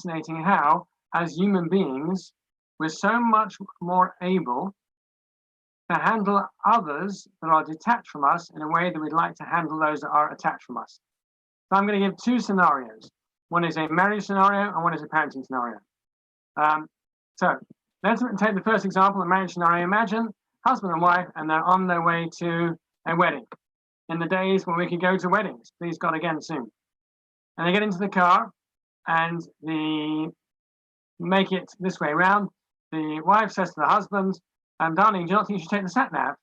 fascinating how, as human beings, we're so much more able to handle others that are detached from us in a way that we'd like to handle those that are attached from us. So I'm going to give two scenarios. One is a marriage scenario and one is a parenting scenario. So let's take the first example, the marriage scenario. Imagine husband and wife, and they're on their way to a wedding. In the days when we could go to weddings, please God, again soon. And they get into the car, and they make it this way around. The wife says to the husband, darling, do you not think you should take the sat-nav?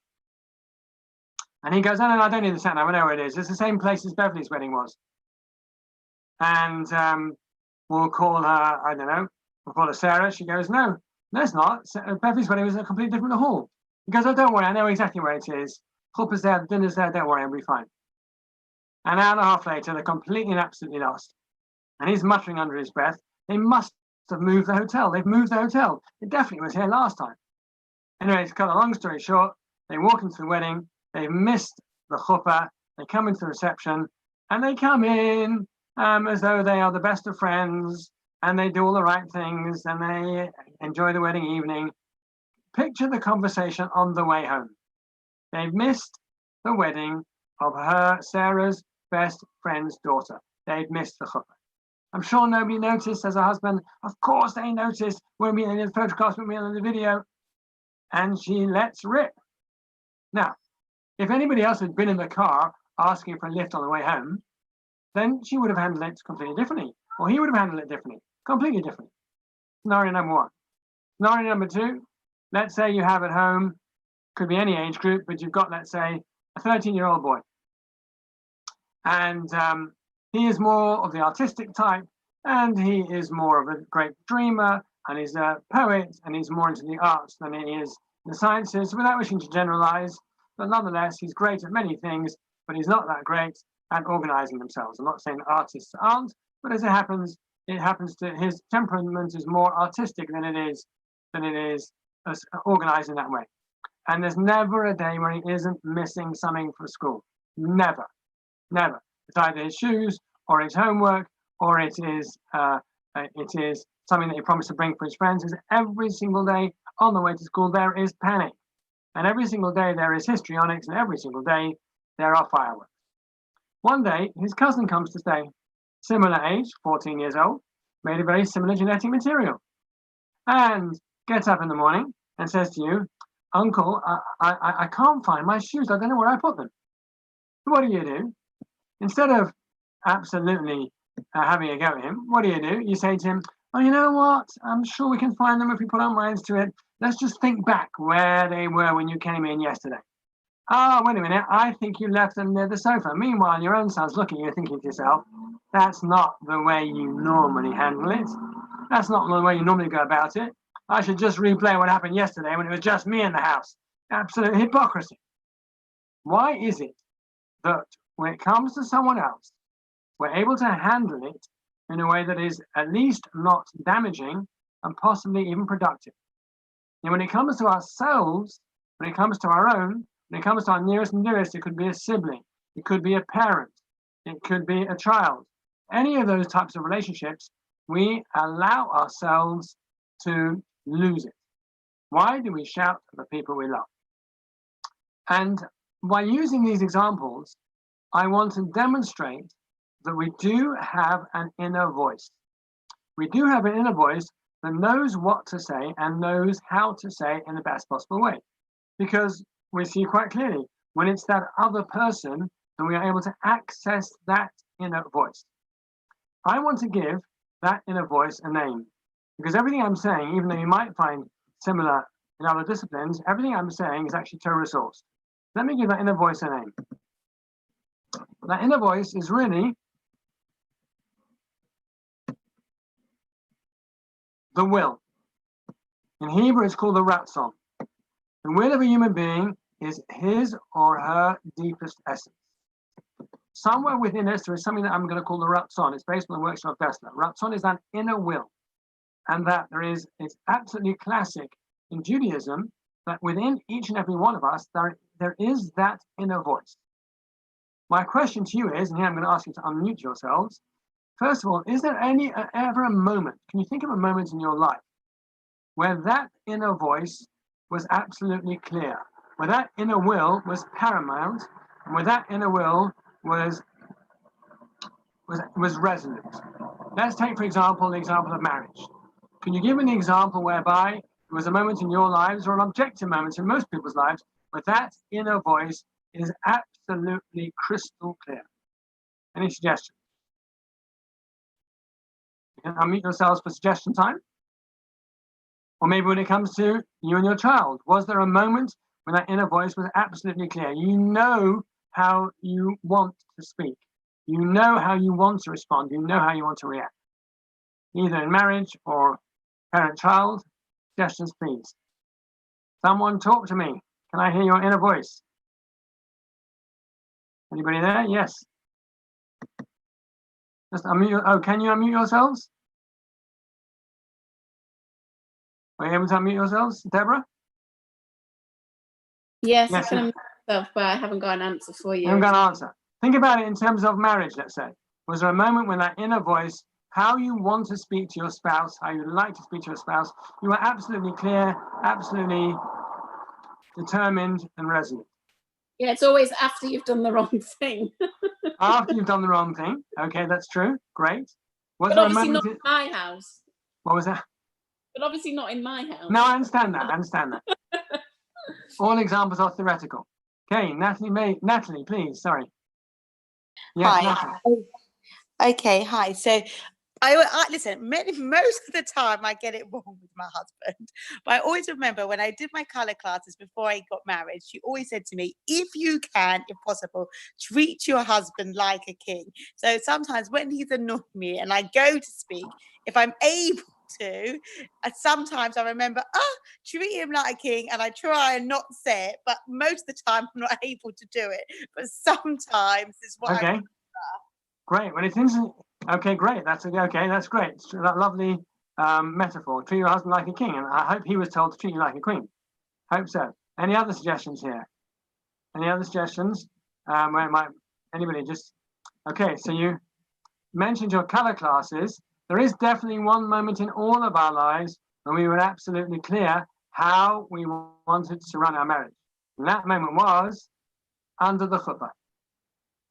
And he goes, no, I don't need the sat-nav, I know where it is. It's the same place as Beverly's wedding was. And we'll call her, I don't know, we'll call her Sarah. She goes, no, it's not. Beverly's wedding was a completely different hall. He goes, oh, don't worry, I know exactly where it is. Chuppah's there, the dinner's there, don't worry, I'll be fine. An hour and a half later, they're completely and absolutely lost. And he's muttering under his breath, they must have moved the hotel. They've moved the hotel. It definitely was here last time. Anyway, to cut a long story short, they walk into the wedding, they've missed the chuppah, they come into the reception, and they come in as though they are the best of friends, and they do all the right things, and they enjoy the wedding evening. Picture the conversation on the way home. They've missed the wedding of Sarah's best friend's daughter. They've missed the chuppah. I'm sure nobody noticed as a husband. Of course they noticed when we in the photographs, when we in the video, and she lets rip. Now, if anybody else had been in the car asking for a lift on the way home, then she would have handled it completely differently, or he would have handled it differently, completely differently. Scenario number one. Scenario number two, let's say you have at home, could be any age group, but you've got, let's say, a 13-year-old boy. And he is more of the artistic type, and he is more of a great dreamer, and he's a poet, and he's more into the arts than he is the sciences, without wishing to generalize. But nonetheless, he's great at many things, but he's not that great at organizing themselves. I'm not saying artists aren't, but as it happens to his temperament is more artistic than it is organized in that way. And there's never a day where he isn't missing something from school. Never. It's either his shoes or his homework, or it is something that he promised to bring for his friends. Is every single day on the way to school there is panic, and every single day there is histrionics, and every single day there are fireworks. One day his cousin comes to stay, similar age, 14 years old, made of very similar genetic material, and gets up in the morning and says to you, Uncle, I can't find my shoes. I don't know where I put them. So what do? Instead of absolutely having a go at him, what do? You say to him, oh, you know what? I'm sure we can find them if we put our minds to it. Let's just think back where they were when you came in yesterday. Oh, wait a minute. I think you left them near the sofa. Meanwhile, your own son's looking at you thinking to yourself, that's not the way you normally handle it. That's not the way you normally go about it. I should just replay what happened yesterday when it was just me in the house. Absolute hypocrisy. Why is it that when it comes to someone else, we're able to handle it in a way that is at least not damaging and possibly even productive? And when it comes to ourselves, when it comes to our own, when it comes to our nearest and dearest, it could be a sibling, it could be a parent, it could be a child. Any of those types of relationships, we allow ourselves to lose it. Why do we shout at the people we love? And by using these examples, I want to demonstrate that we do have an inner voice. We do have an inner voice that knows what to say and knows how to say in the best possible way. Because we see quite clearly, when it's that other person, then we are able to access that inner voice. I want to give that inner voice a name. Because everything I'm saying, even though you might find similar in other disciplines, everything I'm saying is actually Torah sourced. Let me give that inner voice a name. That inner voice is really the will. In Hebrew, it's called the ratzon. The will of a human being is his or her deepest essence. Somewhere within us, there is something that I'm going to call the ratzon. It's based on the workshop of Bessler. Ratzon is that inner will. And that it's absolutely classic in Judaism that within each and every one of us, there is that inner voice. My question to you is, and here I'm going to ask you to unmute yourselves. first of all, is there ever a moment, can you think of a moment in your life where that inner voice was absolutely clear, where that inner will was paramount, and where that inner will was resolute? Let's take, for example, the example of marriage. Can you give an example whereby there was a moment in your lives, or an objective moment in most people's lives, where that inner voice is absolutely crystal clear? Any suggestions? You can unmute yourselves for suggestion time. Or maybe when it comes to you and your child, was there a moment when that inner voice was absolutely clear? You know how you want to speak. You know how you want to respond. You know how you want to react. Either in marriage or parent-child. Suggestions, please. Someone talk to me. Can I hear your inner voice? Anybody there? Yes. Just unmute. Oh, can you unmute yourselves? Are you able to unmute yourselves, Deborah? Yes, I can unmute myself, but I haven't got an answer for you. I haven't got an answer. Think about it in terms of marriage, let's say. Was there a moment when that inner voice, how you want to speak to your spouse, how you like to speak to your spouse, you were absolutely clear, absolutely determined and resolute? Yeah, it's always after you've done the wrong thing. After you've done the wrong thing. Okay, that's true. Great. Was but there obviously a moment not in my house. What was that? But obviously not in my house. No, I understand that. I understand that. All examples are theoretical. Okay, Natalie, please. Sorry. Yes, hi. Natalie. Okay, hi. So I listen, most of the time I get it wrong with my husband, but I always remember when I did my color classes before I got married, she always said to me, if you can, if possible, treat your husband like a king. So sometimes when he's annoyed me and I go to speak, if I'm able to, sometimes I remember, treat him like a king, and I try and not say it, but most of the time I'm not able to do it. But sometimes it's what okay. Great. Well, it's interesting. Okay, great. That's okay. That's great. That lovely metaphor. Treat your husband like a king, and I hope he was told to treat you like a queen. Hope so. Any other suggestions here? Any other suggestions? Where might anybody just? Okay, so you mentioned your color classes. There is definitely one moment in all of our lives when we were absolutely clear how we wanted to run our marriage, and that moment was under the chuppah.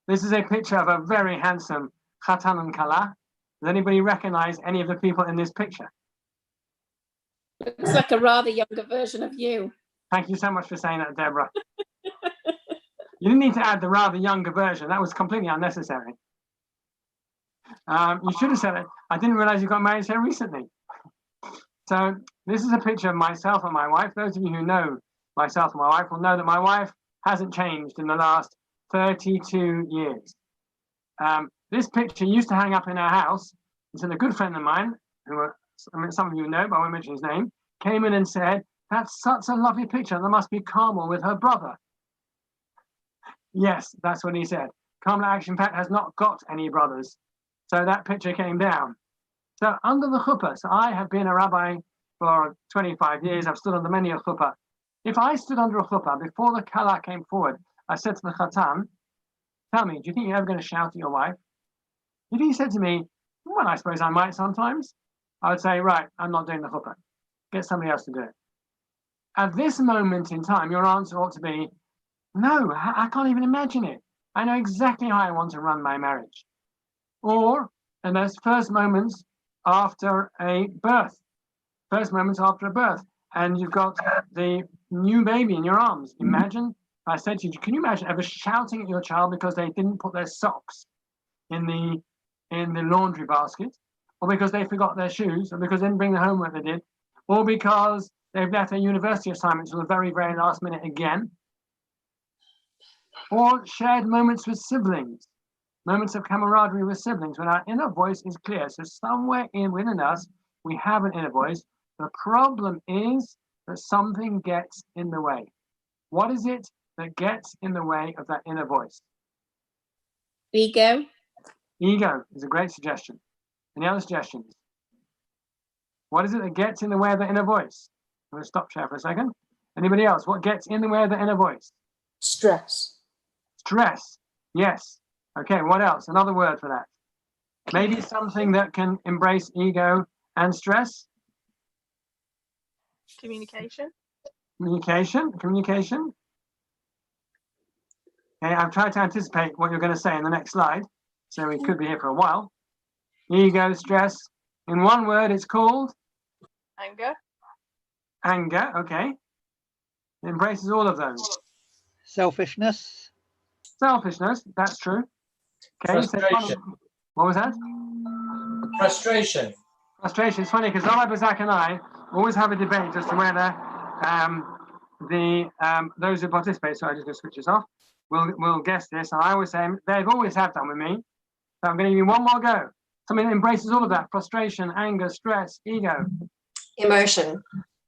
This is a picture of a very handsome Chatan and Kala. Does anybody recognize any of the people in this picture? Looks like a rather younger version of you. Thank you so much for saying that, Deborah. You didn't need to add the rather younger version. That was completely unnecessary. You should have said it. I didn't realize you got married so recently. So this is a picture of myself and my wife. Those of you who know myself and my wife will know that my wife hasn't changed in the last 32 years. This picture used to hang up in our house until a good friend of mine, who some of you know, but I won't mention his name, came in and said, "That's such a lovely picture. There must be Carmel with her brother." Yes, that's what he said. Carmel Action Pact has not got any brothers. So that picture came down. So under the chuppah, so I have been a rabbi for 25 years. I've stood under many a chuppah. If I stood under a chuppah before the kala came forward, I said to the chatan, "Tell me, do you think you're ever going to shout at your wife?" If he said to me, "Well, I suppose I might sometimes," I would say, "Right, I'm not doing the chuppah. Get somebody else to do it." At this moment in time, your answer ought to be, "No, I can't even imagine it. I know exactly how I want to run my marriage." Or in those first moments after a birth, and you've got the new baby in your arms. Imagine, I said to you, can you imagine ever shouting at your child because they didn't put their socks in the laundry basket, or because they forgot their shoes, or because they didn't bring the homework they did, or because they've left their university assignment till the very, very last minute again? Or shared moments with siblings, moments of camaraderie with siblings, when our inner voice is clear. So somewhere within us, we have an inner voice. The problem is that something gets in the way. What is it that gets in the way of that inner voice? Ego. Ego is a great suggestion. Any other suggestions? What is it that gets in the way of the inner voice? I'm going to stop share for a second. Anybody else? What gets in the way of the inner voice? Stress. Stress. Yes. Okay, what else? Another word for that. Maybe something that can embrace ego and stress. Communication. Communication. Okay, I've tried to anticipate what you're going to say in the next slide, so we could be here for a while. Ego, stress. In one word, it's called? Anger. Anger, okay. It embraces all of those. Selfishness. Selfishness, that's true. Okay, Frustration. What was that? Frustration. Frustration. It's funny because Rabbi Zach and I always have a debate as to whether those who participate, so I'm just going to switch this off, will guess this. And I always say, they've always have done with me. So I'm going to give you one more go. Something that embraces all of that: frustration, anger, stress, ego. Emotion.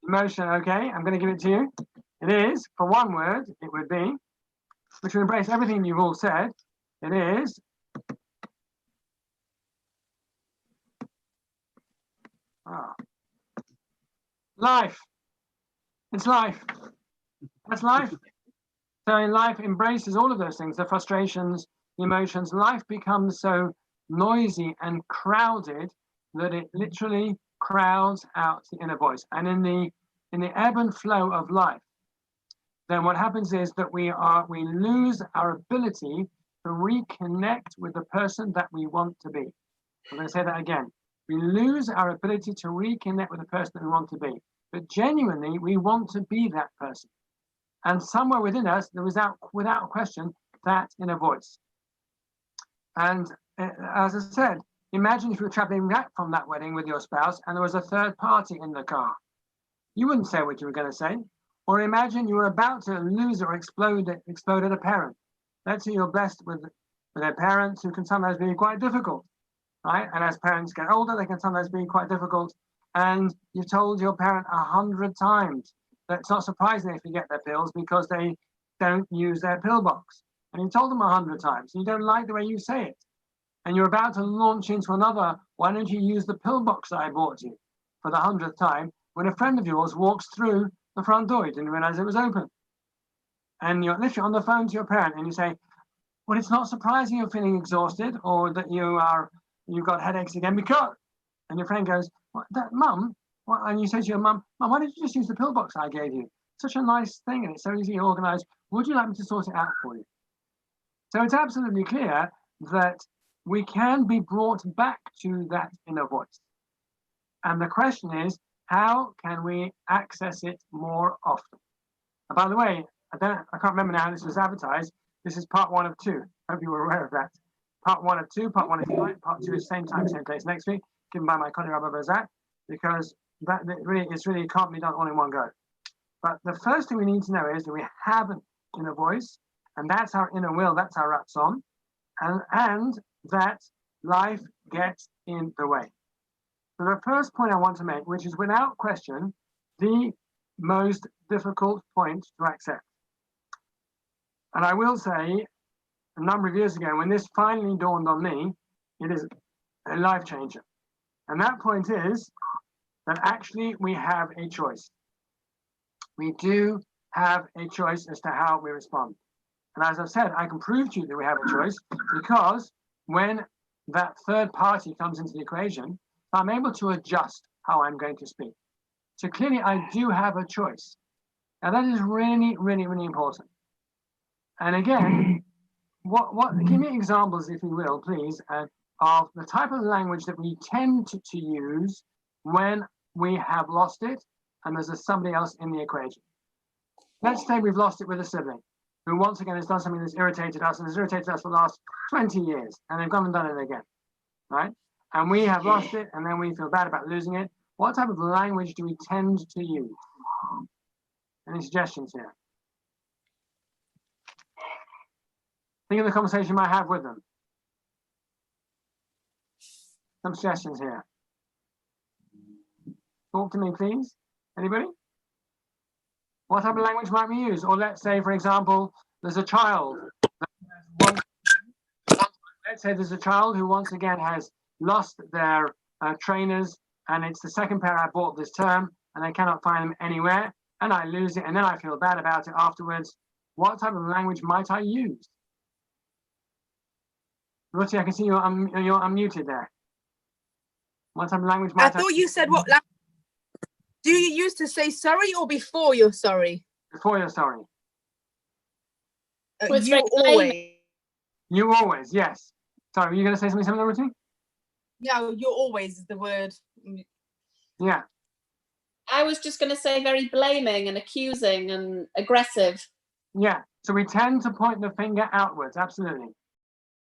Emotion, okay. I'm going to give it to you. It is, for one word, it would be, which would embrace everything you've all said. It is life. It's life. That's life. So in life embraces all of those things, the frustrations, the emotions. Life becomes so noisy and crowded that it literally crowds out the inner voice. And in the ebb and flow of life, then what happens is that we lose our ability to reconnect with the person that we want to be. I'm going to say that again. We lose our ability to reconnect with the person that we want to be. But genuinely, we want to be that person. And somewhere within us, there is, without question, that inner voice. And as I said, imagine if you were traveling back from that wedding with your spouse and there was a third party in the car. You wouldn't say what you were going to say. Or imagine you were about to lose or explode at a parent. Let's say you're blessed with their parents, who can sometimes be quite difficult, right? And as parents get older, they can sometimes be quite difficult. And you've told your parent 100 times that it's not surprising if you get their pills because they don't use their pill box. And you've told them 100 times. And you don't like the way you say it. And you're about to launch into another, why don't you use the pill box I bought you, for the 100th time, when a friend of yours walks through the front door. You didn't realize it was open. And you're literally on the phone to your parent and you say, well, it's not surprising you're feeling exhausted or that you've got headaches again because, and your friend goes, Mum, and you say to your mum, why did you just use the pill box I gave you? Such a nice thing and it's so easy to organize. Would you like me to sort it out for you? So it's absolutely clear that we can be brought back to that inner voice. And the question is, how can we access it more often? And by the way, I can't remember now how this was advertised. This is part 1 of 2. Hope you were aware of that. Part 1 of 2, part 1 is tonight, part 2 is same time, same place next week, given by my colleague Rabbi Bozak, because that really can't be done all in one go. But the first thing we need to know is that we have an inner voice, and that's our inner will, that's our ratzon, and that life gets in the way. So the first point I want to make, which is without question the most difficult point to accept. And I will say, a number of years ago, when this finally dawned on me, it is a life changer. And that point is that actually we have a choice. We do have a choice as to how we respond. And as I've said, I can prove to you that we have a choice because when that third party comes into the equation, I'm able to adjust how I'm going to speak. So clearly I do have a choice. Now that is really, really, really important. And again, give me examples, if you will, please, of the type of language that we tend to use when we have lost it and there's somebody else in the equation. Let's say we've lost it with a sibling who once again has done something that's irritated us and has irritated us for the last 20 years and they've gone and done it again, right? And we have lost it and then we feel bad about losing it. What type of language do we tend to use? Any suggestions here? Think of the conversation you might have with them. Some suggestions here. Talk to me, please. Anybody? What type of language might we use? Or let's say, for example, there's a child. Let's say there's a child who once again has lost their trainers and it's the second pair I bought this term and I cannot find them anywhere and I lose it and then I feel bad about it afterwards. What type of language might I use? Ruti, I can see you're unmuted there. What type of language I might thought you said what language. Do you use to say sorry or before you're sorry? Before you're sorry. Well, it's You very always. You always, yes. Sorry, were you going to say something similar, Ruti? No, you're always is the word. Yeah. I was just going to say very blaming and accusing and aggressive. Yeah. So we tend to point the finger outwards, absolutely.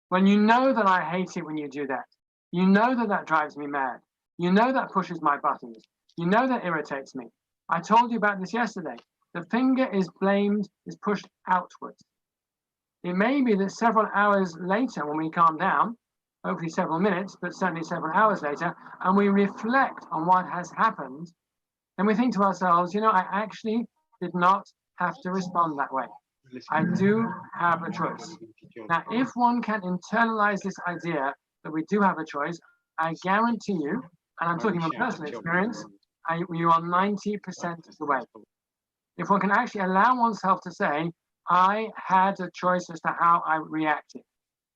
When you know that I hate it when you do that. You know that that drives me mad. You know that pushes my buttons. You know that irritates me. I told you about this yesterday. The finger is blamed, is pushed outwards. It may be that several hours later when we calm down, hopefully several minutes, but certainly several hours later, and we reflect on what has happened, and we think to ourselves, you know, I actually did not have to respond that way. I do have a choice. Now, if one can internalize this idea that we do have a choice, I guarantee you, and I'm talking from personal experience, you are 90% of the way. If one can actually allow oneself to say, I had a choice as to how I reacted,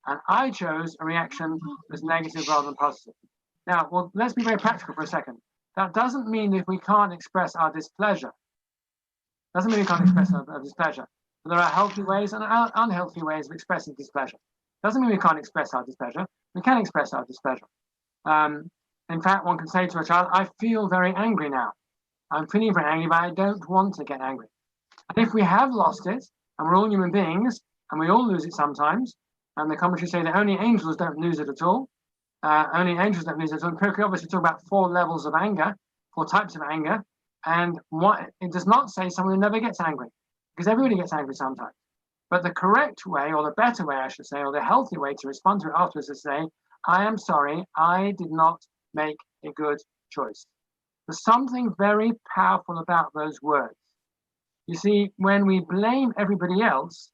and I chose a reaction that was negative rather than positive. Now, well, let's be very practical for a second. That doesn't mean that we can't express our displeasure. Doesn't mean we can't express our displeasure. But there are healthy ways and unhealthy ways of expressing displeasure. Doesn't mean we can't express our displeasure. We can express our displeasure. In fact, one can say to a child, I feel very angry now. I'm feeling very angry, but I don't want to get angry. And if we have lost it, and we're all human beings, and we all lose it sometimes, and the commentaries say that only angels don't lose it at all. Only angels don't lose it at all. Empirically, obviously, talk about 4 levels of anger, 4 types of anger, and what it does not say someone who never gets angry, because everybody gets angry sometimes. But the correct way, or the better way, I should say, or the healthy way to respond to it afterwards is to say, I am sorry, I did not make a good choice. There's something very powerful about those words. You see, when we blame everybody else,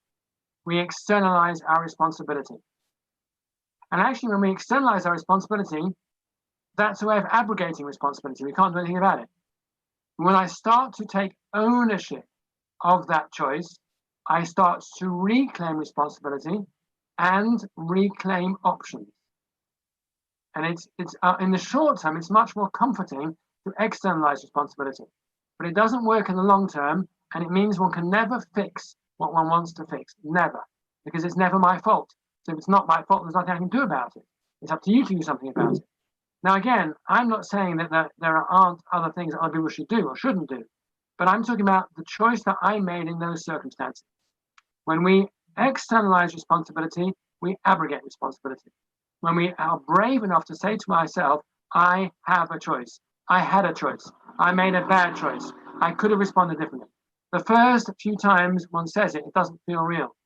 we externalize our responsibility. And actually, when we externalize our responsibility, that's a way of abrogating responsibility. We can't do anything about it. When I start to take ownership of that choice, I start to reclaim responsibility and reclaim options. And it's in the short term, it's much more comforting to externalize responsibility. But it doesn't work in the long term, and it means one can never fix what one wants to fix. Never. Because it's never my fault. So if it's not my fault, there's nothing I can do about it. It's up to you to do something about it. Now, again, I'm not saying that there aren't other things that other people should do or shouldn't do, but I'm talking about the choice that I made in those circumstances. When we externalize responsibility, we abrogate responsibility. When we are brave enough to say to myself, I have a choice. I had a choice. I made a bad choice. I could have responded differently. The first few times one says it, it doesn't feel real.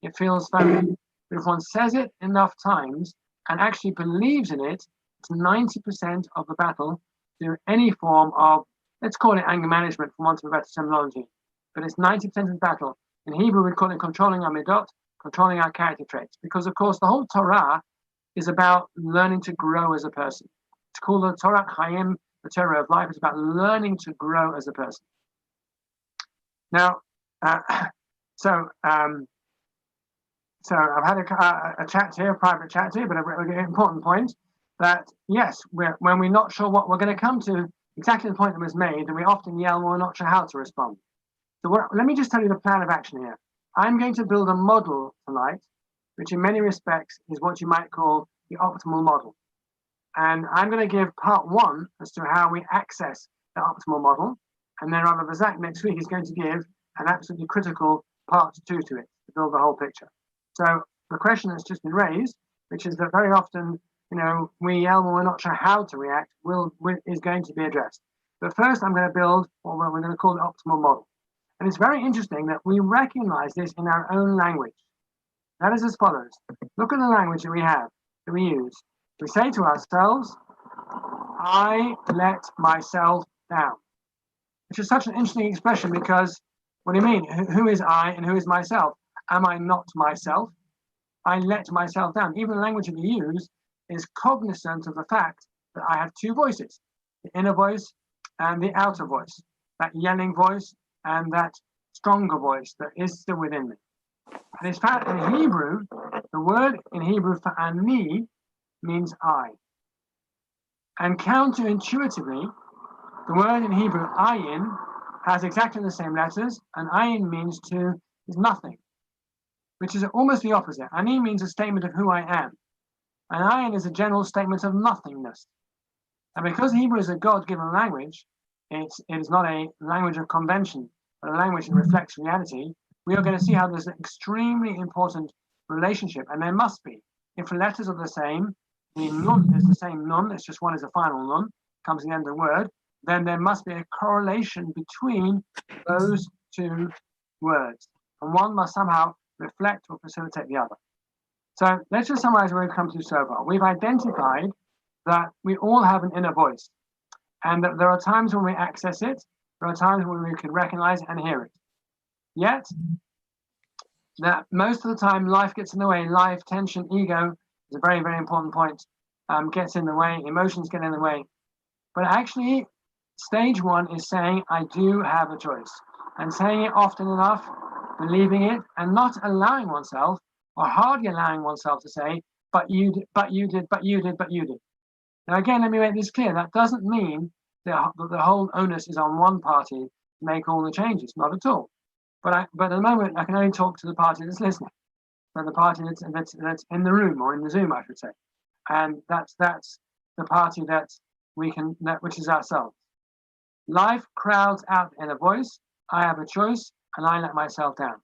It feels phony. But if one says it enough times and actually believes in it, it's 90% of the battle to any form of, let's call it anger management for want of a better terminology. But it's 90% of the battle. In Hebrew, we call it controlling our midot, controlling our character traits. Because, of course, the whole Torah is about learning to grow as a person. It's called the Torah Chaim, the Torah of life. It's about learning to grow as a person. Now, so I've had a chat here, a private chat here, but an important point that, yes, when we're not sure what we're going to come to, exactly the point that was made, and we often yell when we're not sure how to respond. So let me just tell you the plan of action here. I'm going to build a model tonight, which in many respects is what you might call the optimal model. And I'm going to give part 1 as to how we access the optimal model. And then Rabbi Zach next week is going to give an absolutely critical part 2 to it, to build the whole picture. So the question that's just been raised, which is that very often, we yell when we're not sure how to react, is going to be addressed. But first, I'm going to build what we're going to call the optimal model. And it's very interesting that we recognize this in our own language. That is as follows. Look at the language that we have, that we use. We say to ourselves, I let myself down. Which is such an interesting expression because, what do you mean? Who is I and who is myself? Am I not myself? I let myself down. Even the language that we use is cognizant of the fact that I have 2 voices, the inner voice and the outer voice, that yelling voice and that stronger voice that is still within me. And in fact, in Hebrew, The word in Hebrew for ani means I. And counterintuitively, the word in Hebrew ayin has exactly the same letters, and ayin means to is nothing, which is almost the opposite. Ani means a statement of who I am, and ayin is a general statement of nothingness. And because Hebrew is a God-given language, it is not a language of convention, but a language that reflects reality. We are going to see how there's an extremely important relationship, and there must be. If the letters are the same, the nun is the same nun, it's just one is a final nun, comes at the end of the word, then there must be a correlation between those two words. And one must somehow reflect or facilitate the other. So let's just summarize what we've come to so far. We've identified that we all have an inner voice, and that there are times when we access it, there are times when we can recognize and hear it. Yet, that most of the time life gets in the way. Life, tension, ego is a very, very important point. Gets in the way, emotions get in the way. But actually, stage one is saying, I do have a choice. And saying it often enough, believing it, and not allowing oneself, or hardly allowing oneself to say, but you did, but you did, but you did, but you did. Now again, let me make this clear. That doesn't mean that the whole onus is on one party to make all the changes, not at all. But at the moment, I can only talk to the party that's listening, so the party that's in the room, or in the Zoom, I should say. And that's the party which is ourselves. Life crowds out in a voice. I have a choice, and I let myself down.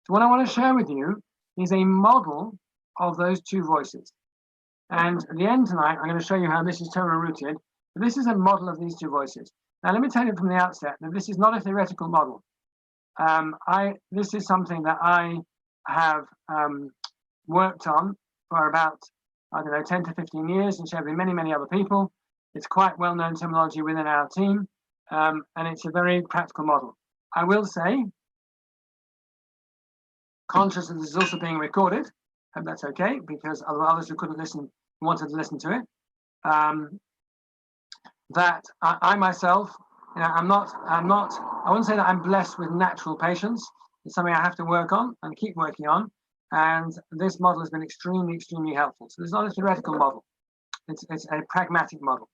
So what I want to share with you is a model of those two voices. And at the end tonight, I'm going to show you how this is Torah rooted. But this is a model of these two voices. Now, let me tell you from the outset that this is not a theoretical model. This is something that I have worked on for about, 10 to 15 years, and shared with many, many other people. It's quite well-known terminology within our team, and it's a very practical model. I will say, conscious that this is also being recorded, hope that's okay, because others who couldn't listen wanted to listen to it. That I myself, I wouldn't say that I'm blessed with natural patience. It's something I have to work on and keep working on. And this model has been extremely, extremely helpful. So it's not a theoretical model. It's a pragmatic model.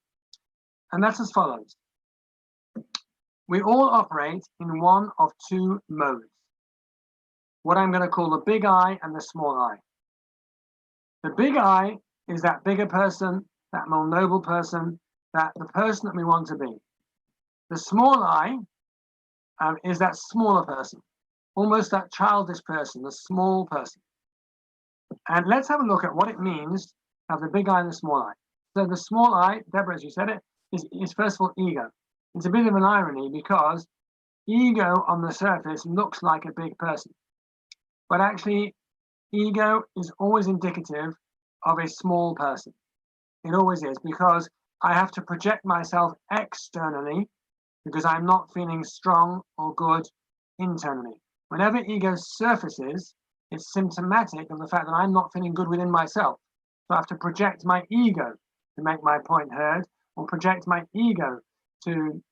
And that's as follows. We all operate in one of two modes. What I'm going to call the big I and the small I. The big I is that bigger person, that more noble person, the person that we want to be. The small I is that smaller person, almost that childish person, the small person. And let's have a look at what it means to have the big I and the small I. So the small I, Deborah, as you said it, is first of all ego. It's a bit of an irony because ego on the surface looks like a big person. But actually, ego is always indicative of a small person. It always is, because I have to project myself externally because I'm not feeling strong or good internally. Whenever ego surfaces, it's symptomatic of the fact that I'm not feeling good within myself. So I have to project my ego to make my point heard, or project my ego to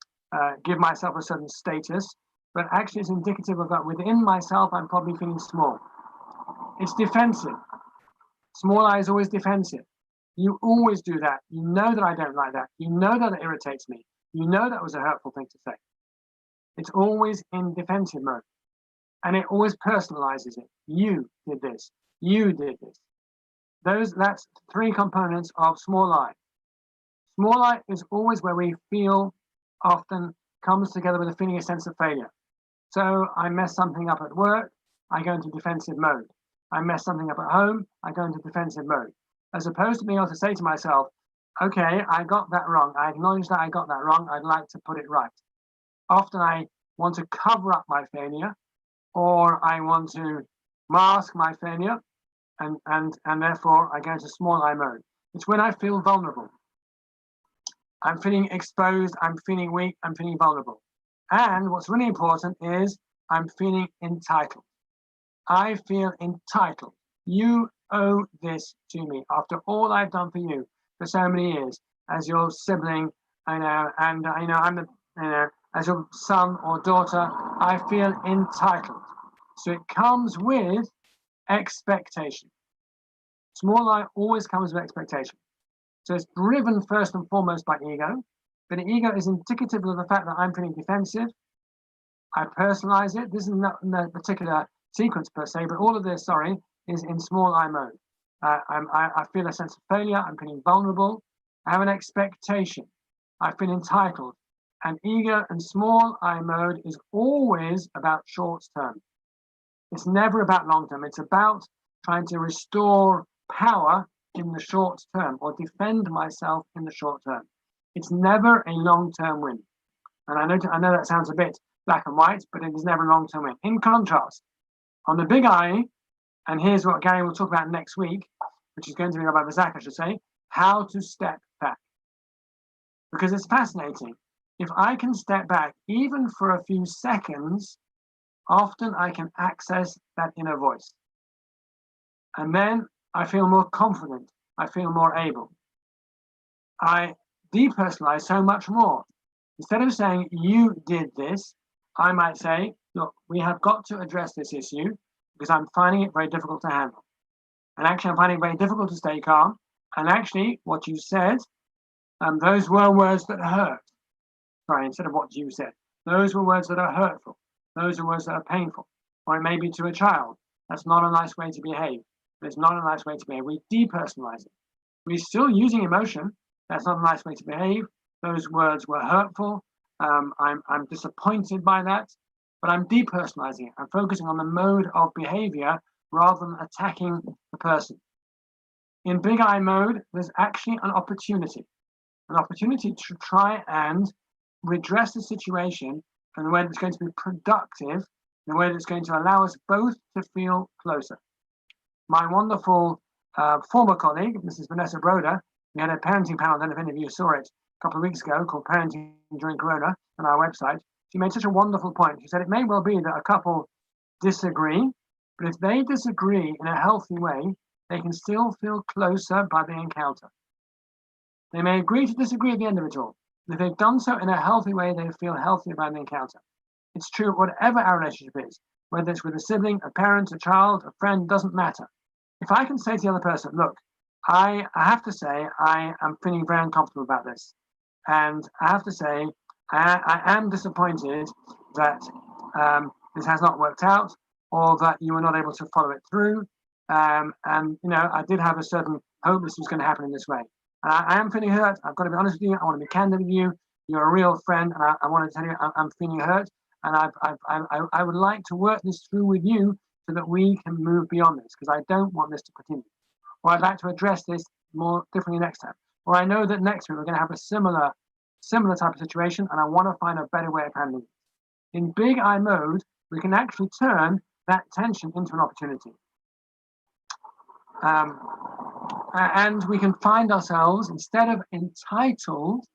give myself a certain status. But actually, it's indicative of that within myself, I'm probably feeling small. It's defensive. Small I is always defensive. You always do that. You know that I don't like that. You know that it irritates me. You know that was a hurtful thing to say. It's always in defensive mode. And it always personalizes it. You did this. You did this. That's three components of small I. Small I is always where we feel, often comes together with a feeling, a sense of failure. So I mess something up at work, I go into defensive mode. I mess something up at home, I go into defensive mode. As opposed to being able to say to myself, okay, I got that wrong. I acknowledge that I got that wrong. I'd like to put it right. Often I want to cover up my failure, or I want to mask my failure, and therefore I go into small I mode. It's when I feel vulnerable. I'm feeling exposed, I'm feeling weak, I'm feeling vulnerable. And what's really important is I'm feeling entitled. I feel entitled. You owe this to me after all I've done for you for so many years as your sibling, as your son or daughter. I feel entitled. So it comes with expectation. Small I always comes with expectation. So it's driven first and foremost by ego, but the ego is indicative of the fact that I'm feeling defensive. I personalize it. This is not no particular sequence per se, but all of this, is in small I mode. I feel a sense of failure. I'm feeling vulnerable. I have an expectation. I feel entitled. And ego and small I mode is always about short term. It's never about long term. It's about trying to restore power in the short term or defend myself in the short term. It's never a long term win. And I know that sounds a bit black and white, but it is never a long term win. In contrast, on the big I, and here's what Gary will talk about next week, which is going to be about the Zach, I should say, how to step back. Because it's fascinating. If I can step back even for a few seconds, often I can access that inner voice. And then I feel more confident. I feel more able. I depersonalize so much more. Instead of saying, you did this, I might say, look, we have got to address this issue because I'm finding it very difficult to handle. And actually, I'm finding it very difficult to stay calm. And actually, what you said, those were words that hurt. Sorry, instead of what you said. Those were words that are hurtful. Those are words that are painful. Or it may be to a child. That's not a nice way to behave. It's not a nice way to behave. We depersonalize it. We're still using emotion. That's not a nice way to behave. Those words were hurtful. I'm disappointed by that, but I'm depersonalizing it. I'm focusing on the mode of behavior rather than attacking the person. In big I mode, there's actually an opportunity to try and redress the situation in a way that's going to be productive, in a way that's going to allow us both to feel closer. My wonderful former colleague, Mrs. Vanessa Broder, we had a parenting panel, I don't know if any of you saw it a couple of weeks ago, called Parenting During Corona on our website. She made such a wonderful point. She said it may well be that a couple disagree, but if they disagree in a healthy way, they can still feel closer by the encounter. They may agree to disagree at the end of it all. But if they've done so in a healthy way, they feel healthier by the encounter. It's true whatever our relationship is, whether it's with a sibling, a parent, a child, a friend, doesn't matter. If I can say to the other person, look, I have to say I am feeling very uncomfortable about this. And I have to say I am disappointed that this has not worked out or that you were not able to follow it through. And, I did have a certain hope this was going to happen in this way. And I am feeling hurt. I've got to be honest with you. I want to be candid with you. You're a real friend. And I want to tell you I'm feeling hurt. And I would like to work this through with you so that we can move beyond this, because I don't want this to continue. Or I'd like to address this more differently next time. Or I know that next week we're going to have a similar type of situation, and I want to find a better way of handling it. In big I mode, we can actually turn that tension into an opportunity. And we can find ourselves, instead of entitled,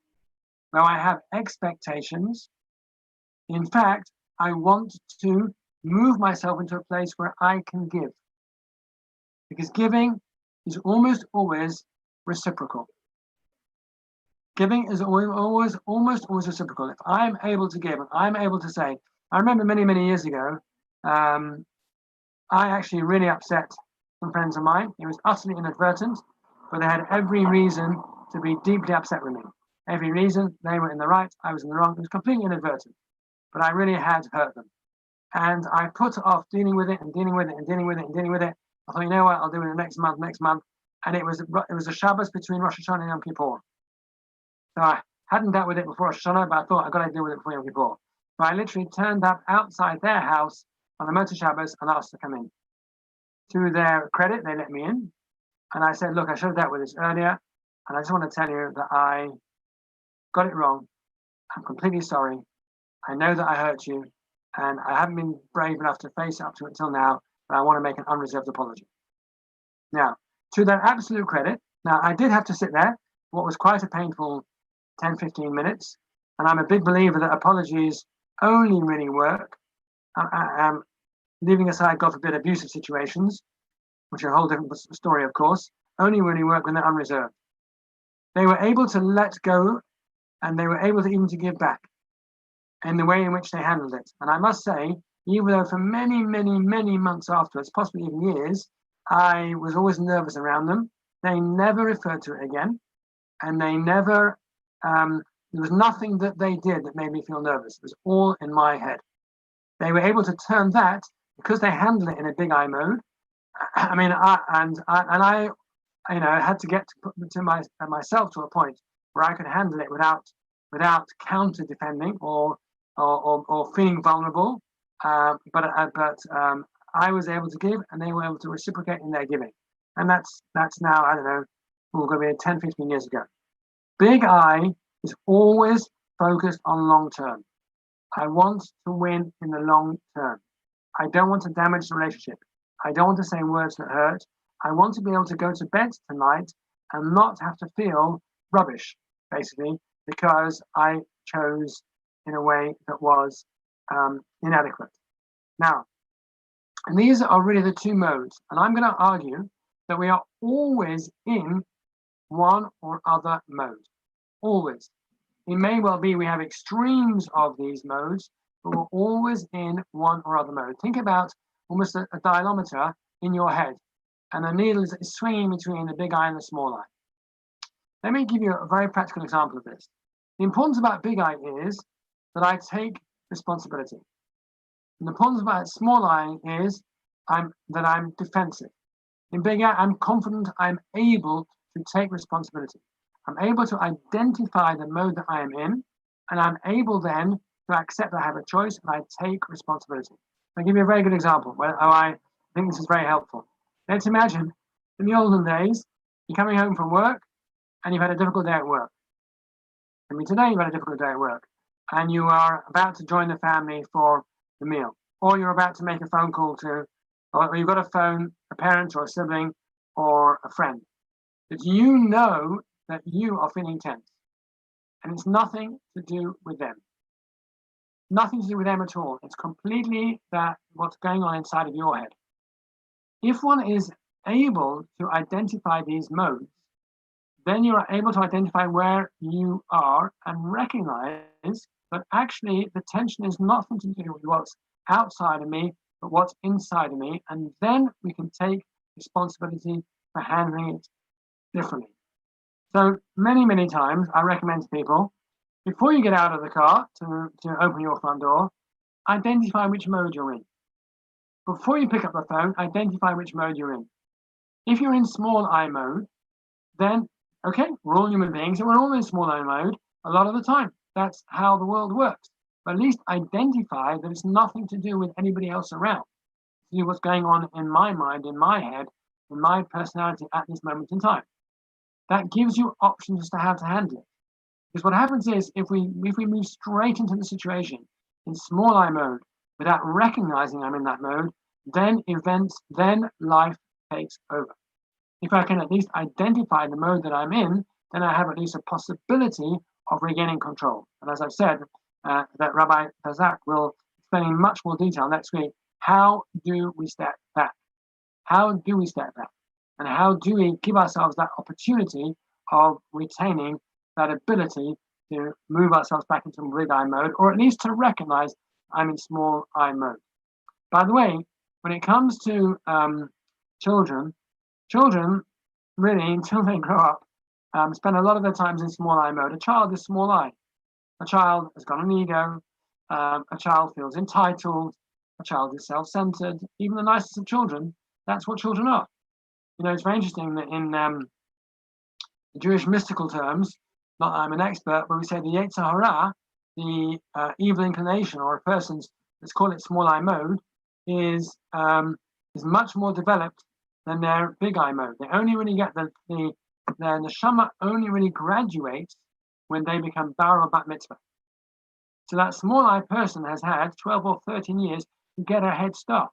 where I have expectations, in fact, I want to move myself into a place where I can give. Because giving is almost always reciprocal. Giving is almost always reciprocal. If I'm able to give, and I'm able to say, I remember many years ago, I actually really upset some friends of mine. It was utterly inadvertent, but they had every reason to be deeply upset with me. Every reason. They were in the right, I was in the wrong. It was completely inadvertent, but I really had hurt them. And I put off dealing with it and dealing with it and dealing with it and dealing with it. I thought, you know what, I'll do it next month. And it was a Shabbos between Rosh Hashanah and Yom Kippur. So I hadn't dealt with it before Rosh Hashanah, but I thought I've got to deal with it before Yom Kippur. So I literally turned up outside their house on a Motzei Shabbos and asked to come in. To their credit, they let me in. And I said, look, I should have dealt with this earlier. And I just want to tell you that I got it wrong. I'm completely sorry. I know that I hurt you. And I haven't been brave enough to face up to it until now. But I want to make an unreserved apology. Now, to their absolute credit, now I did have to sit there, what was quite a painful 10, 15 minutes. And I'm a big believer that apologies only really work. Leaving aside, God forbid, abusive situations, which are a whole different story, of course, only really work when they're unreserved. They were able to let go, and they were able to even to give back in the way in which they handled it. And I must say, even though for many months afterwards, possibly even years, I was always nervous around them. They never referred to it again. And they never, there was nothing that they did that made me feel nervous. It was all in my head. They were able to turn that, because they handle it in a big I mode. I mean, I had to get to myself to a point where I could handle it without counter defending or feeling vulnerable. But I was able to give, and they were able to reciprocate in their giving. And that's now, I don't know, we're going to be 10, 15 years ago. Big I is always focused on long term. I want to win in the long term. I don't want to damage the relationship. I don't want to say words that hurt. I want to be able to go to bed tonight and not have to feel rubbish, basically, because I chose in a way that was inadequate. Now, and these are really the two modes. And I'm going to argue that we are always in one or other mode. Always. It may well be we have extremes of these modes, but we're always in one or other mode. Think about almost a dialometer in your head, and the needle is swinging between the big I and the small I. Let me give you a very practical example of this. The importance about big I is that I take responsibility. And the importance about small I is that I'm defensive. In big I, I'm confident I'm able to take responsibility. I'm able to identify the mode that I am in, and I'm able then to accept that I have a choice and I take responsibility. I'll give you a very good example where I think this is very helpful. Let's imagine in the olden days, you're coming home from work and you've had a difficult day at work. I mean, today you've had a difficult day at work and you are about to join the family for the meal, or you're about to make a phone call to, or you've got to phone a parent or a sibling or a friend. But you know that you are feeling tense, and it's nothing to do with them. Nothing to do with them at all. It's completely what's going on inside of your head. If one is able to identify these modes, then you are able to identify where you are and recognize that actually the tension is nothing to do with what's outside of me, but what's inside of me. And then we can take responsibility for handling it differently. So many, many times I recommend to people, before you get out of the car to open your front door, identify which mode you're in. Before you pick up the phone, identify which mode you're in. If you're in small I mode, then, okay, we're all human beings and we're all in small I mode a lot of the time. That's how the world works. But at least identify that it's nothing to do with anybody else around. See what's going on in my mind, in my head, in my personality at this moment in time. That gives you options as to how to handle it. Because what happens is, if we move straight into the situation in small I mode without recognizing I'm in that mode, then life takes over. If I can at least identify the mode that I'm in, then I have at least a possibility of regaining control. And as I've said, that Rabbi Pazak will explain in much more detail next week, how do we step back? How do we step back? And how do we give ourselves that opportunity of retaining that ability to move ourselves back into big I mode, or at least to recognize I'm in small I mode. By the way, when it comes to children really, until they grow up, spend a lot of their times in small I mode. A child is small I. A child has got an ego. A child feels entitled. A child is self-centered. Even the nicest of children, that's what children are. You know, it's very interesting that in the Jewish mystical terms, not that I'm an expert, but we say the Yetzer Hara, the evil inclination, or a person's, let's call it small I mode, is much more developed than their big I mode. They only really get the neshama only really graduates when they become bar or bat mitzvah. So that small I person has had 12 or 13 years to get a head start.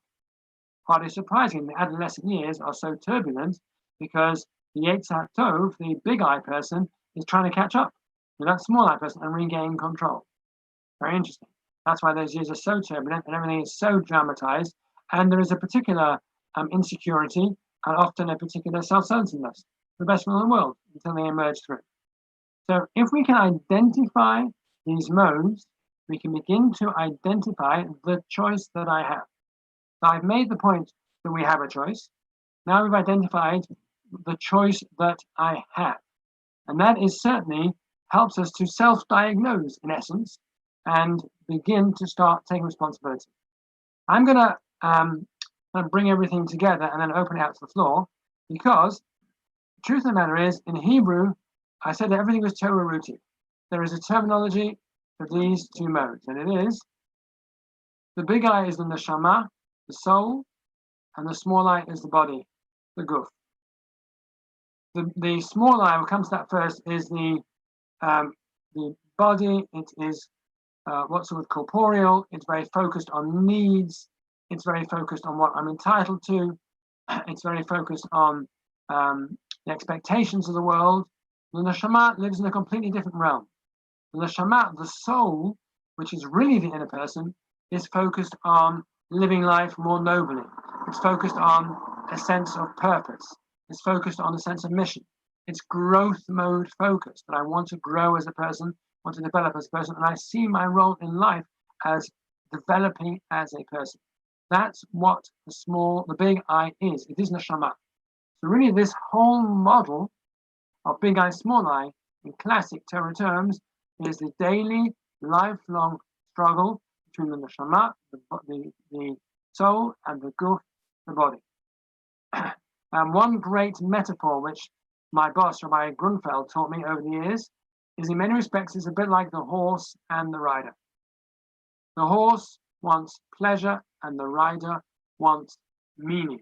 Hardly surprising, the adolescent years are so turbulent because the Yetzer Tov, the big I person, is trying to catch up with that small I person and regain control. Very interesting. That's why those years are so turbulent and everything is so dramatized, and there is a particular insecurity and often a particular self-centeredness, the best one in the world, until they emerge through. So if we can identify these modes, we can begin to identify the choice that I have. So I've made the point that we have a choice. Now we've identified the choice that I have. And that is certainly helps us to self-diagnose, in essence, and begin to start taking responsibility. I'm going to bring everything together and then open it out to the floor, because the truth of the matter is, in Hebrew, I said that everything was Torah rooted. There is a terminology for these two modes, and it is the big I is the neshama, the soul, and the small I is the body, the guf. The small I, what comes to that first, is the body. It is what's sort of corporeal. It's very focused on needs. It's very focused on what I'm entitled to. It's very focused on the expectations of the world. The neshama lives in a completely different realm. The neshama, the soul, which is really the inner person, is focused on living life more nobly. It's focused on a sense of purpose. It's focused on a sense of mission. It's growth mode focused, that I want to grow as a person, want to develop as a person, and I see my role in life as developing as a person. That's what the big I is. It is neshama. So really this whole model of big I, small I, in classic Torah terms, is the daily, lifelong struggle between the neshama, the soul, and the guf, the body. One great metaphor which my boss, Rabbi Grunfeld, taught me over the years is, in many respects, it's a bit like the horse and the rider. The horse wants pleasure and the rider wants meaning.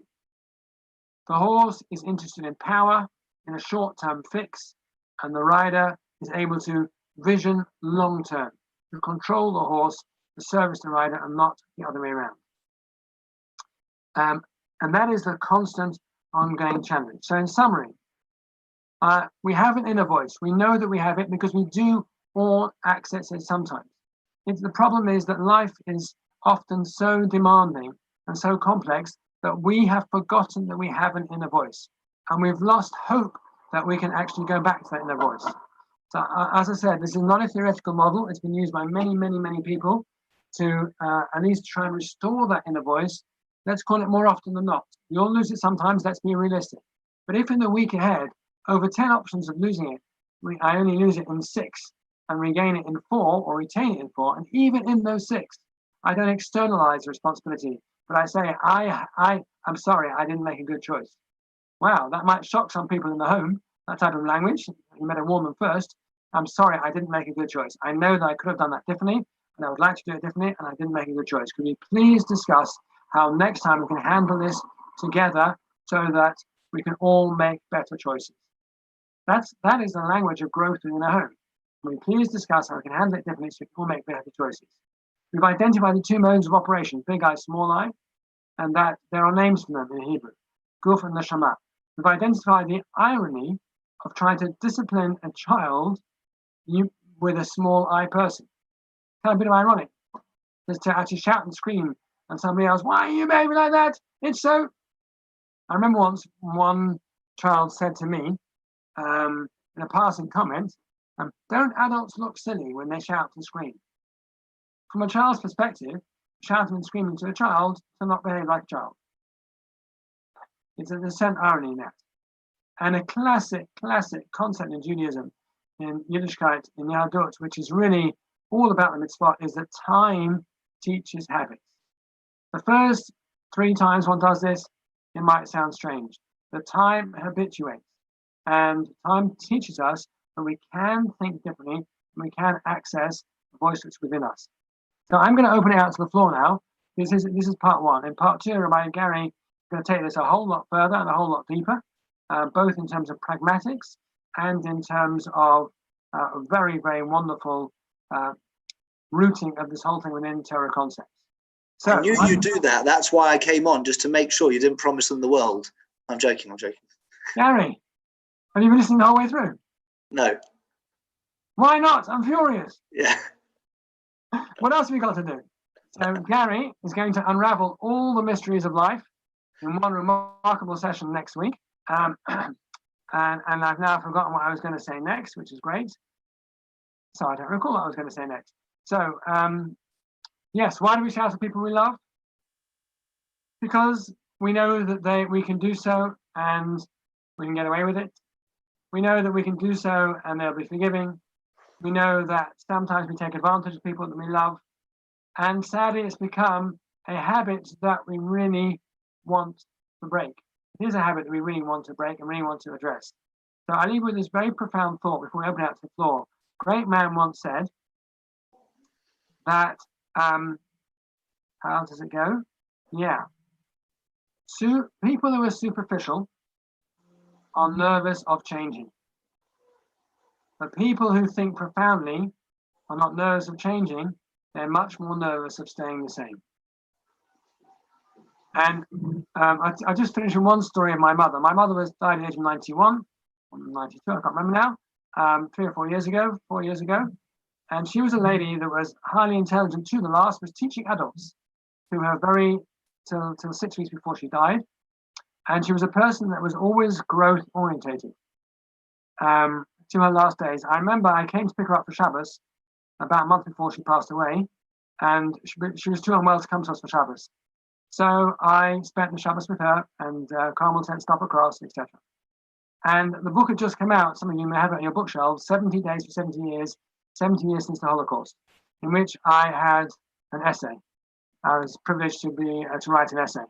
The horse is interested in power, in a short-term fix, and the rider is able to vision long-term, to control the horse, to service the rider, and not the other way around. And that is the constant ongoing challenge. So in summary, we have an inner voice. We know that we have it because we do all access it sometimes. The problem is that life is often so demanding and so complex that we have forgotten that we have an inner voice. And we've lost hope that we can actually go back to that inner voice. So as I said, this is not a theoretical model. It's been used by many, many, many people to at least try and restore that inner voice. Let's call it more often than not. You'll lose it sometimes, let's be realistic. But if in the week ahead, over 10 options of losing it, I only lose it in 6 and regain it in 4 or retain it in 4, and even in those 6, I don't externalize the responsibility, but I say, I'm sorry, I didn't make a good choice. Wow, that might shock some people in the home, that type of language. You better warn them first. I'm sorry, I didn't make a good choice. I know that I could have done that differently, and I would like to do it differently, and I didn't make a good choice. Could we please discuss how next time we can handle this together so that we can all make better choices? That is the language of growth within a home. Can we please discuss how we can handle it differently so we can all make better choices? We've identified the 2 modes of operation, big I, small I, and that there are names for them in Hebrew, guf and neshama. We've identified the irony of trying to discipline a child with a small I person. Kind of a bit of ironic. Just to actually shout and scream and somebody else, why are you behaving like that? It's so. I remember once one child said to me, in a passing comment, don't adults look silly when they shout and scream? From a child's perspective, shouting and screaming to a child to not behave like a child. It's a descent irony in that. And a classic concept in Judaism, in Yiddishkeit, in Yahadut, which is really all about the mitzvah, is that time teaches habits. The first 3 times one does this, it might sound strange. The time habituates. And time teaches us that we can think differently and we can access the voice that's within us. So I'm going to open it out to the floor now. This is part 1. In part 2, Rabbi Gary is going to take this a whole lot further and a whole lot deeper, both in terms of pragmatics and in terms of a very, very wonderful rooting of this whole thing within Torah concepts. So I knew you'd do that. That's why I came on, just to make sure you didn't promise them the world. I'm joking. Gary, have you been listening the whole way through? No. Why not? I'm furious. Yeah. What else have we got to do? So Gary is going to unravel all the mysteries of life in one remarkable session next week. And I've now forgotten what I was going to say next, which is great. So I don't recall what I was going to say next. So yes, why do we shout at people we love? Because we know that we can do so and we can get away with it. We know that we can do so and they'll be forgiving. We know that sometimes we take advantage of people that we love. And sadly, it's become a habit that we really want to break. It is a habit that we really want to break and really want to address. So I leave with this very profound thought before we open out to the floor. A great man once said that, how does it go? Yeah. People who are superficial are nervous of changing. But people who think profoundly are not nervous of changing, they're much more nervous of staying the same. And I just finished with one story of my mother. My mother died at the age of 91, or 92, I can't remember now, 3 or 4 years ago, 4 years ago. And she was a lady that was highly intelligent to the last, was teaching adults to her till 6 weeks before she died. And she was a person that was always growth orientated to her last days. I remember I came to pick her up for Shabbos about a month before she passed away, and she was too unwell to come to us for Shabbos. So I spent the Shabbos with her, and Carmel sent stuff across, etc. And the book had just come out. Some of you may have it on your bookshelves, 70 Days for 70 Years, 70 Years Since the Holocaust, in which I had an essay. I was privileged to write an essay.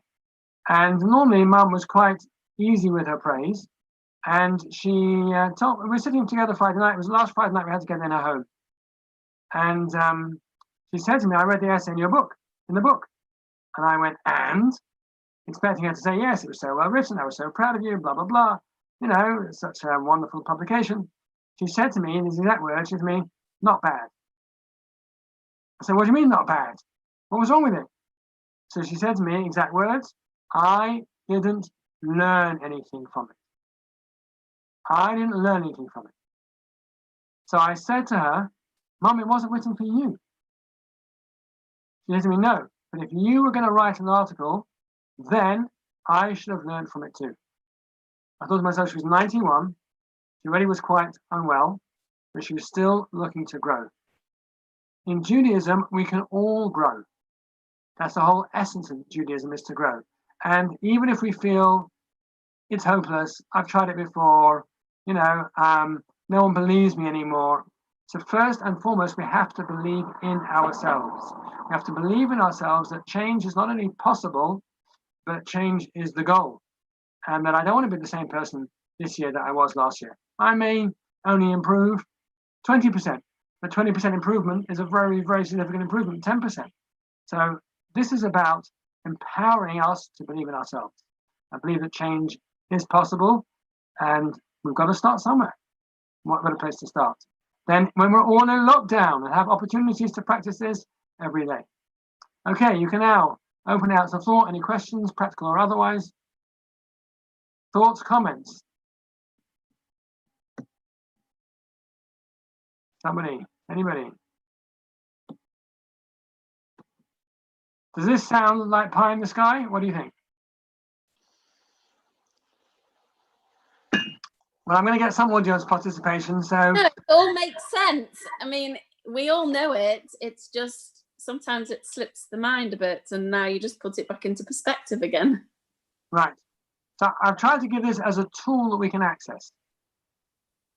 And normally Mum was quite easy with her praise. And she we were sitting together Friday night. It was the last Friday night we had together in her home. And she said to me, I read the essay in the book. And I went, and? Expecting her to say, yes, it was so well written. I was so proud of you, blah, blah, blah. You know, such a wonderful publication. She said to me, in these exact words, she said to me, not bad. I said, what do you mean not bad? What was wrong with it? So she said to me, exact words, I didn't learn anything from it. I didn't learn anything from it. So I said to her, Mum, it wasn't written for you. She said to me, no, but if you were going to write an article, then I should have learned from it too. I thought to myself, she was 91. She already was quite unwell, but she was still looking to grow. In Judaism, we can all grow. That's the whole essence of Judaism, is to grow. And even if we feel it's hopeless, I've tried it before, no one believes me anymore. So first and foremost, we have to believe in ourselves. We have to believe in ourselves that change is not only possible, but change is the goal. And that I don't want to be the same person this year that I was last year. I may only improve 20%, but 20% improvement is a very, very significant improvement, 10%. So this is about empowering us to believe in ourselves. I believe that change is possible, and we've got to start somewhere. What better place to start? Then when we're all in lockdown and have opportunities to practice this every day. Okay, you can now open out to the floor. Any questions, practical or otherwise? Thoughts, comments? Somebody, anybody? Does this sound like pie in the sky? What do you think? Well, I'm going to get some audience participation, so... No, it all makes sense. I mean, we all know it. It's just sometimes it slips the mind a bit, and now you just put it back into perspective again. Right. So I've tried to give this as a tool that we can access.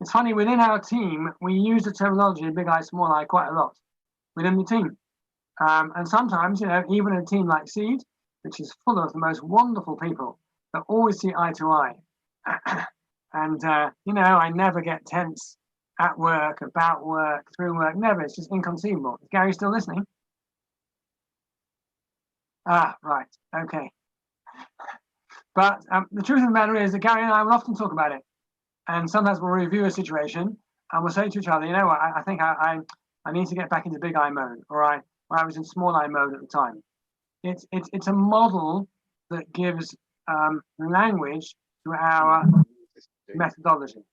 It's funny, within our team, we use the terminology big I, small I quite a lot within the team. And sometimes, even a team like Seed, which is full of the most wonderful people that always see eye to eye. And, I never get tense at work, about work, through work, never. It's just inconceivable. Is Gary still listening? Ah, right. Okay. But the truth of the matter is that Gary and I will often talk about it. And sometimes we'll review a situation and we'll say to each other, I think I need to get back into big I mode, or I was in small I mode at the time. It's a model that gives language to our methodology.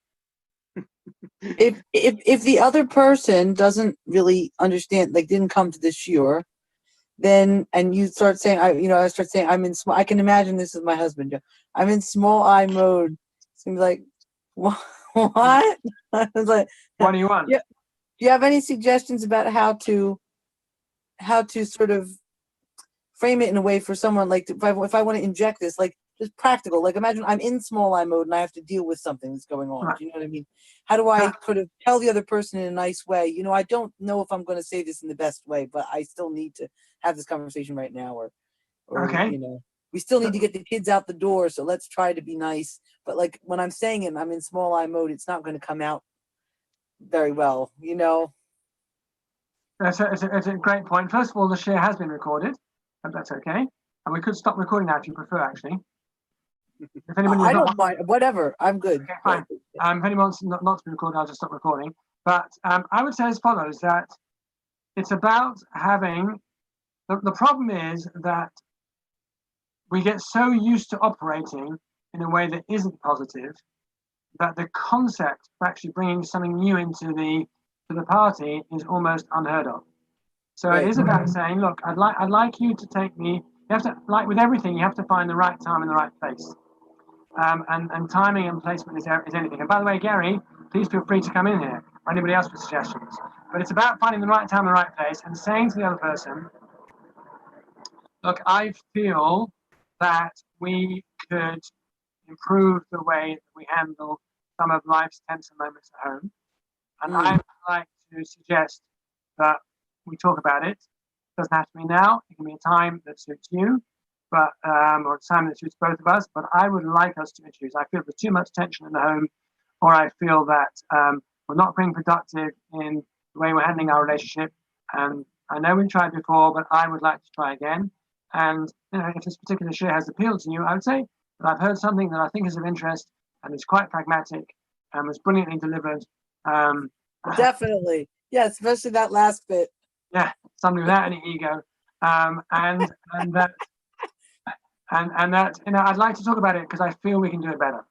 If the other person doesn't really understand, like didn't come to this shiur, then and you start saying, I start saying I'm in small. I can imagine this is my husband. I'm in small I mode. Seems like what? I was like, what do you want? Do you have any suggestions about how to sort of frame it in a way for someone like if I want to inject this, like just practical. Like imagine I'm in small I mode and I have to deal with something that's going on. Right. Do you know what I mean? How do I kind of tell the other person in a nice way? You know, I don't know if I'm going to say this in the best way, but I still need to have this conversation right now, or Okay. you know, we still need to get the kids out the door. So let's try to be nice. But like when I'm saying it, and I'm in small I mode. It's not going to come out very well, you know. It's a great point. First of all, the share has been recorded, and that's okay. And we could stop recording now if you prefer, actually. If anybody I don't mind. Whatever. I'm good. Okay, fine. If anyone wants not to be recorded, I'll just stop recording. But I would say as follows, that it's about having, the problem is that we get so used to operating in a way that isn't positive that the concept of actually bringing something new into the party is almost unheard of. So Right. it is about saying, look, I'd like you to take me. You have to, like with everything, you have to find the right time and the right place. And timing and placement is anything. And by the way, Gary, please feel free to come in here or anybody else with suggestions. But it's about finding the right time and the right place and saying to the other person, look, I feel that we could improve the way that we handle some of life's tense moments at home. And I'd like to suggest that we talk about it. It doesn't have to be now. It can be a time that suits you, but or a time that suits both of us. But I would like us to choose. I feel there's too much tension in the home, or I feel that we're not being productive in the way we're handling our relationship. And I know we've tried before, but I would like to try again. And you know, if this particular share has appealed to you, I would say that I've heard something that I think is of interest and is quite pragmatic and was brilliantly delivered. Definitely. Yeah, especially that last bit. Yeah, somebody without any ego. And that you know, I'd like to talk about it because I feel we can do it better.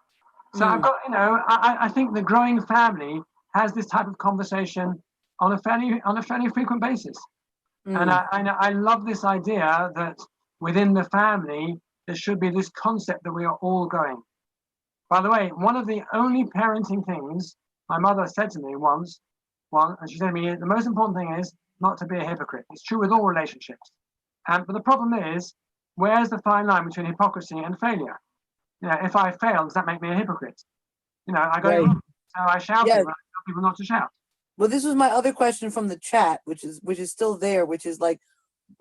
So I've got, you know, I think the growing family has this type of conversation on a fairly frequent basis. And I love this idea that within the family there should be this concept that we are all going. By the way, one of the only parenting things my mother said to me once, and she said to me, the most important thing is not to be a hypocrite. It's true with all relationships. But the problem is, where's the fine line between hypocrisy and failure? You know, if I fail, does that make me a hypocrite? You know, I got it wrong. So I shouted when I tell people not to shout. Well, this was my other question from the chat, which is still there, which is like,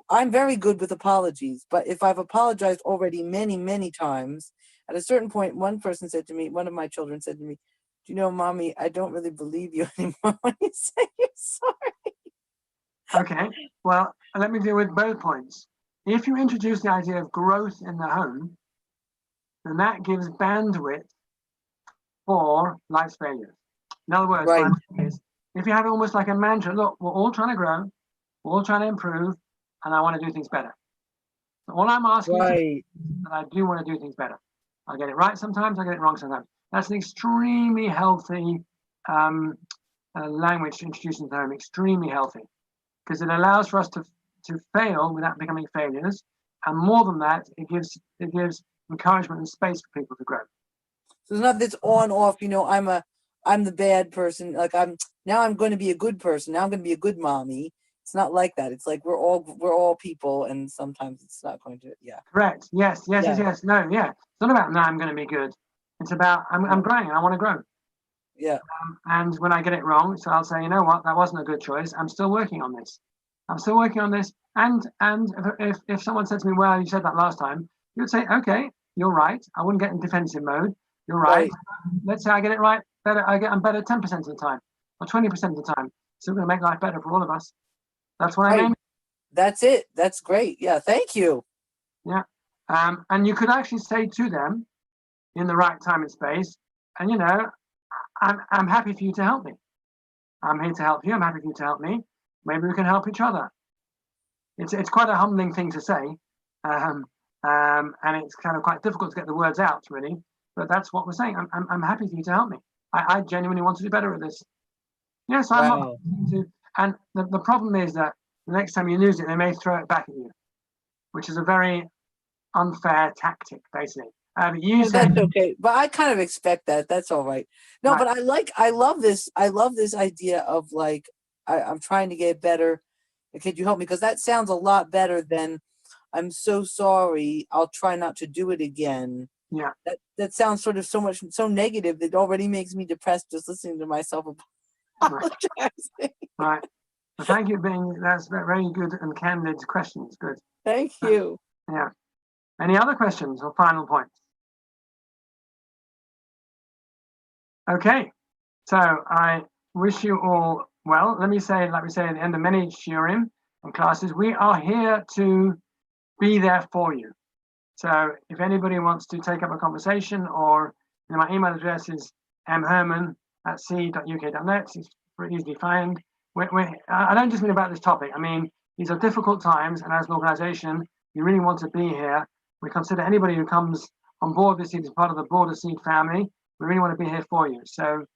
I'm very good with apologies, but if I've apologized already many, many times, at a certain point, one of my children said to me, do you know, Mommy, I don't really believe you anymore when you say you're sorry. Okay, well, let me deal with both points. If you introduce the idea of growth in the home, then that gives bandwidth for life's failures. In other words, what I'm saying is, if you have almost like a mantra, look, we're all trying to grow, we're all trying to improve, and I want to do things better. So all I'm asking is that I do want to do things better. I get it right sometimes, I get it wrong sometimes. That's an extremely healthy language to introduce into the home, extremely healthy, because it allows for us to fail without becoming failures. And more than that, it gives encouragement and space for people to grow. So it's not this on off, you know, I'm the bad person. Like I'm going to be a good person. Now I'm going to be a good mommy. It's not like that. It's like we're all people, and sometimes it's not going to. Yeah. Correct. Yes. No. Yeah. It's not about now I'm going to be good. It's about I'm growing. I want to grow. Yeah. And when I get it wrong, so I'll say, you know what, that wasn't a good choice. I'm still working on this. And if someone said to me, well, you said that last time, you would say, okay, you're right. I wouldn't get in defensive mode. You're right. Let's say I get it right better. I'm better 10% of the time or 20% of the time. So we're going to make life better for all of us. That's what I mean. That's it. That's great. Yeah. Thank you. Yeah. And you could actually say to them in the right time and space, and you know, I'm happy for you to help me. I'm here to help you. I'm happy for you to help me. Maybe we can help each other. It's quite a humbling thing to say, and it's kind of quite difficult to get the words out, really. But that's what we're saying. I'm happy for you to help me. I genuinely want to do better at this. Yes, I'm not. And the problem is that the next time you lose it, they may throw it back at you, which is a very unfair tactic, basically. That's okay, but I kind of expect that. That's all right. No, right. But I love this idea of like, I'm trying to get better. Could you help me? Because that sounds a lot better than I'm so sorry. I'll try not to do it again. Yeah. That sounds sort of so negative that it already makes me depressed just listening to myself apologizing. Right. Well, thank you for that's very good and candid questions. Good. Thank you. Yeah. Any other questions or final points? Okay. So I wish you all well. Let me say, like we say at the end of many shiurim and classes, we are here to be there for you. So if anybody wants to take up a conversation, or my email address is mherman@c.uk.net. It's pretty easy to find. I don't just mean about this topic. I mean, these are difficult times, and as an organization, you really want to be here. We consider anybody who comes on board this seed as part of the broader seed family. We really want to be here for you. So,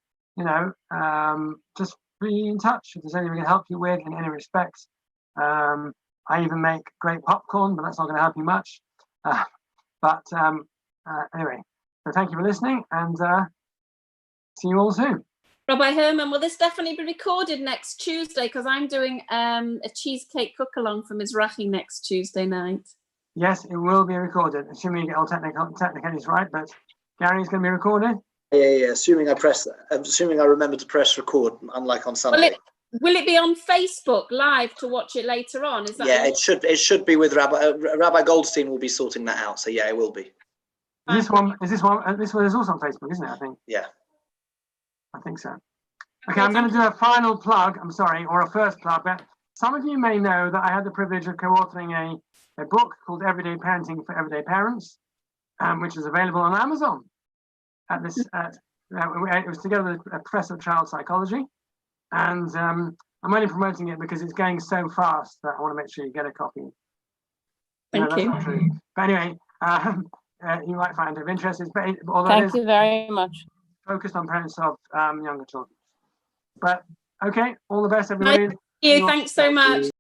just be in touch if there's anything we can help you with in any respect. I even make great popcorn, but that's not going to help you much. Anyway, so thank you for listening, and see you all soon. Rabbi Herman, will this definitely be recorded next Tuesday? Because I'm doing a cheesecake cook-along for Mizrahi next Tuesday night. Yes, it will be recorded, assuming you get all technicalities right, but Gary, is going to be recorded? Yeah. Assuming I remember to press record, unlike on Sunday. Will it be on Facebook Live to watch it later on? Is that? Yeah, it should be with Rabbi Goldstein will be sorting that out. So yeah, it will be. This one is also on Facebook, isn't it? I think. Yeah. I think so. Okay, I'm going to do a final plug. I'm sorry, or a first plug. But some of you may know that I had the privilege of co-authoring a book called Everyday Parenting for Everyday Parents, which is available on Amazon. It was together with a professor of child psychology, and I'm only promoting it because it's going so fast that I want to make sure you get a copy. Thank you. Not true. But anyway, you might find it of interest. Thank you very much. Focused on parents of younger children. But okay, all the best, everybody. Thank you. Thanks so much.